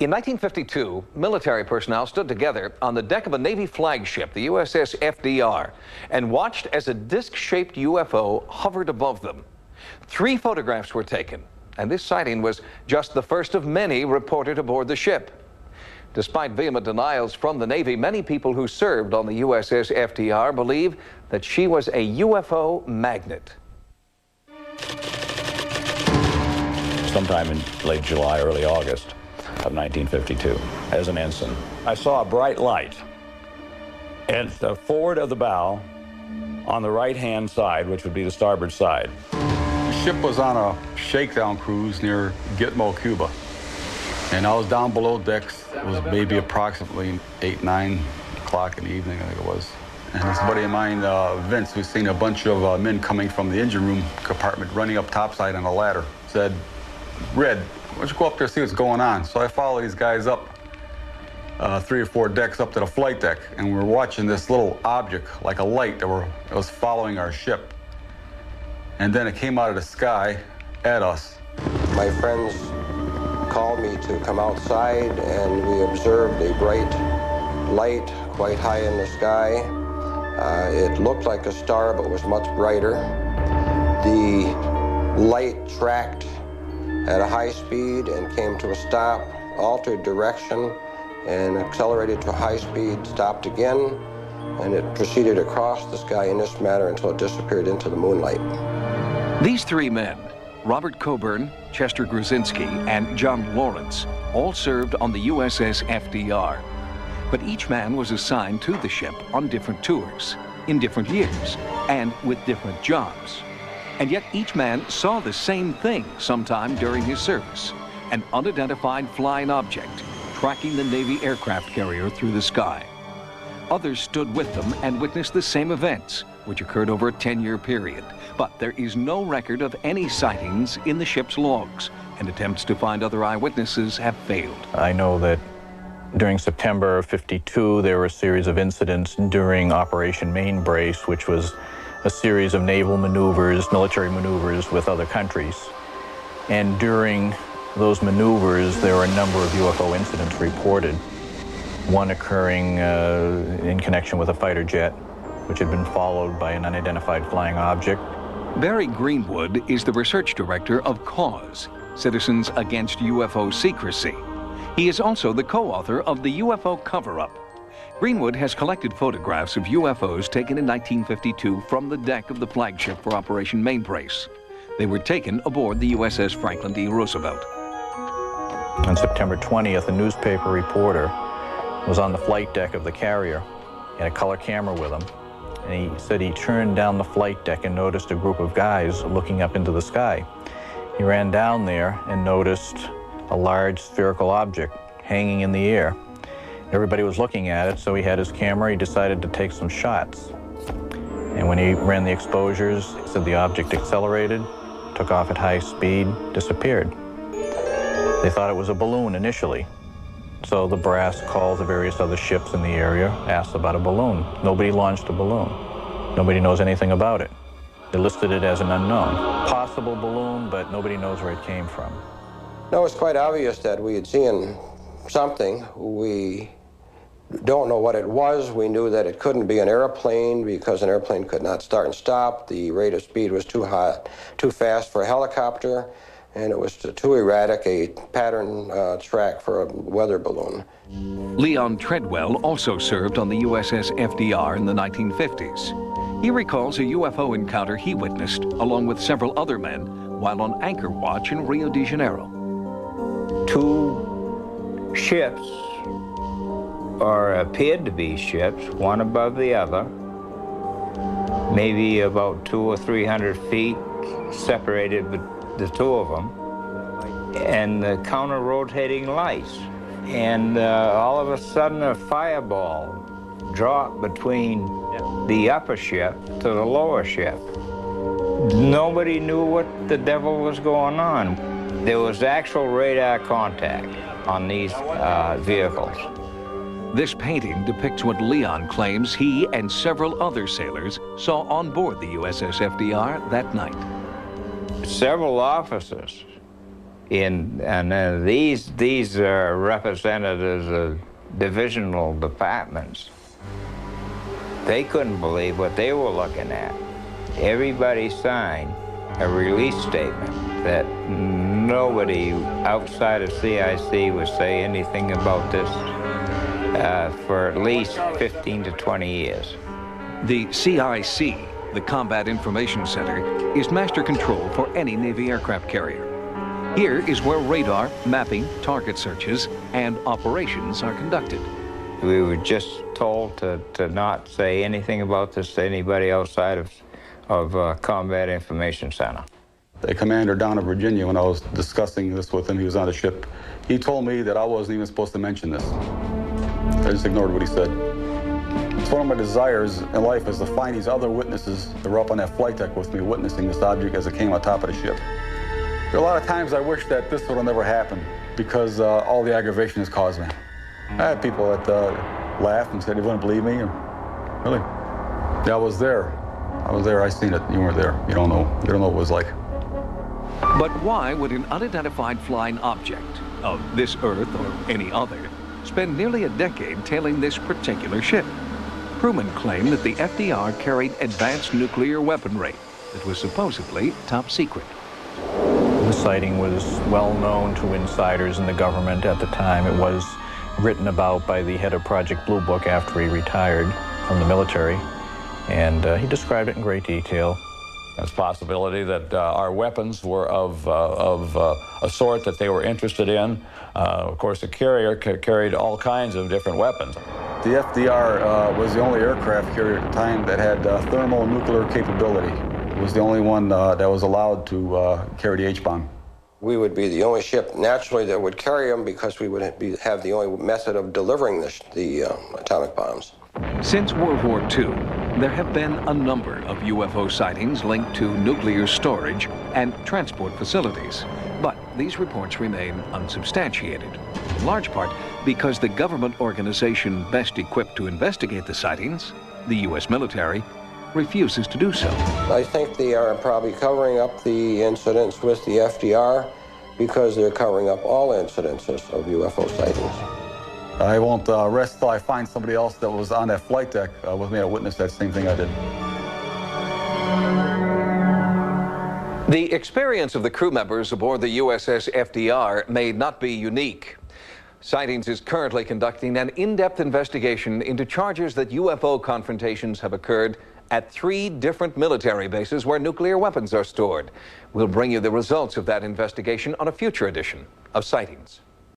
In 1952, military personnel stood together on the deck of a Navy flagship, the USS FDR, and watched as a disc-shaped UFO hovered above them. 3 photographs were taken, and this sighting was just the first of many reported aboard the ship. Despite vehement denials from the Navy, many people who served on the USS FDR believe that she was a UFO magnet. Sometime in late July, early August of 1952, as an ensign, I saw a bright light at the forward of the bow on the right-hand side, which would be the starboard side. The ship was on a shakedown cruise near Gitmo, Cuba. And I was down below decks. It was maybe approximately 8, 9 o'clock in the evening, I think it was. And this buddy of mine, Vince, who's seen a bunch of men coming from the engine room compartment running up topside on a ladder, said, "Red, why don't you go up there and see what's going on?" So I followed these guys up 3 or 4 decks up to the flight deck, and we were watching this little object, like a light, that was following our ship. And then it came out of the sky at us. My friends called me to come outside, and we observed a bright light quite high in the sky. It looked like a star, but was much brighter. The light tracked at a high speed and came to a stop, altered direction, and accelerated to a high speed, stopped again, and it proceeded across the sky in this manner until it disappeared into the moonlight. These 3 men, Robert Coburn, Chester Gruzinski, and John Lawrence, all served on the USS FDR. But each man was assigned to the ship on different tours, in different years, and with different jobs. And yet each man saw the same thing sometime during his service, an unidentified flying object tracking the Navy aircraft carrier through the sky. Others stood with them and witnessed the same events, which occurred over a 10-year period. But there is no record of any sightings in the ship's logs, and attempts to find other eyewitnesses have failed. I know that during September of '52, there were a series of incidents during Operation Main Brace, which was a series of naval maneuvers, military maneuvers with other countries. And during those maneuvers, there were a number of UFO incidents reported, one occurring in connection with a fighter jet, which had been followed by an unidentified flying object. Barry Greenwood is the research director of CAUSE, Citizens Against UFO Secrecy. He is also the co-author of the UFO Cover-Up. Greenwood has collected photographs of UFOs taken in 1952 from the deck of the flagship for Operation Mainbrace. They were taken aboard the USS Franklin D. Roosevelt. On September 20th, a newspaper reporter was on the flight deck of the carrier and a color camera with him. And he said he turned down the flight deck and noticed a group of guys looking up into the sky. He ran down there and noticed a large spherical object hanging in the air. Everybody was looking at it, so he had his camera. He decided to take some shots. And when he ran the exposures, he said the object accelerated, took off at high speed, disappeared. They thought it was a balloon initially. So the brass called the various other ships in the area, asked about a balloon. Nobody launched a balloon. Nobody knows anything about it. They listed it as an unknown. Possible balloon, but nobody knows where it came from. No, it's quite obvious that we had seen something. We don't know what it was. We knew that it couldn't be an airplane because an airplane could not start and stop. The rate of speed was too high, too fast for a helicopter, and it was too erratic a pattern track for a weather balloon. Leon Treadwell also served on the USS FDR in the 1950s. He recalls a UFO encounter he witnessed along with several other men while on anchor watch in Rio de Janeiro. 2 ships, or appeared to be ships, one above the other, maybe about 200 or 300 feet separated the 2 of them, and the counter-rotating lights. And all of a sudden a fireball dropped between the upper ship to the lower ship. Nobody knew what the devil was going on. There was actual radar contact on these vehicles. This painting depicts what Leon claims he and several other sailors saw on board the USS FDR that night. Several officers These are representatives of divisional departments. They couldn't believe what they were looking at. Everybody signed a release statement that nobody outside of CIC would say anything about this for at least 15 to 20 years. The CIC, the Combat Information Center, is master control for any Navy aircraft carrier. Here is where radar, mapping, target searches, and operations are conducted. We were just told to not say anything about this to anybody outside of Combat Information Center. The commander down in Virginia, when I was discussing this with him, he was on the ship, he told me that I wasn't even supposed to mention this. I just ignored what he said. It's one of my desires in life is to find these other witnesses that were up on that flight deck with me witnessing this object as it came on top of the ship. There are a lot of times I wish that this would have never happened because all the aggravation has caused me. I had people that laughed and said they wouldn't believe me. Really? Yeah, I was there. I seen it. You weren't there. You don't know. You don't know what it was like. But why would an unidentified flying object of this Earth or any other spend nearly a decade tailing this particular ship? Crewmen claim that the FDR carried advanced nuclear weaponry that was supposedly top secret. The sighting was well known to insiders in the government at the time. It was written about by the head of Project Blue Book after he retired from the military, and he described it in great detail. There's a possibility that our weapons were of a sort that they were interested in. Of course, the carrier carried all kinds of different weapons. The FDR was the only aircraft carrier at the time that had thermonuclear capability. It was the only one that was allowed to carry the H-bomb. We would be the only ship, naturally, that would carry them because we would have the only method of delivering the atomic bombs. Since World War II, there have been a number of UFO sightings linked to nuclear storage and transport facilities. But these reports remain unsubstantiated, in large part because the government organization best equipped to investigate the sightings, the U.S. military, refuses to do so. I think they are probably covering up the incidents with the FDR because they're covering up all incidences of UFO sightings. I won't rest till I find somebody else that was on that flight deck with me to witness that same thing I did. The experience of the crew members aboard the USS FDR may not be unique. Sightings is currently conducting an in-depth investigation into charges that UFO confrontations have occurred at 3 different military bases where nuclear weapons are stored. We'll bring you the results of that investigation on a future edition of Sightings.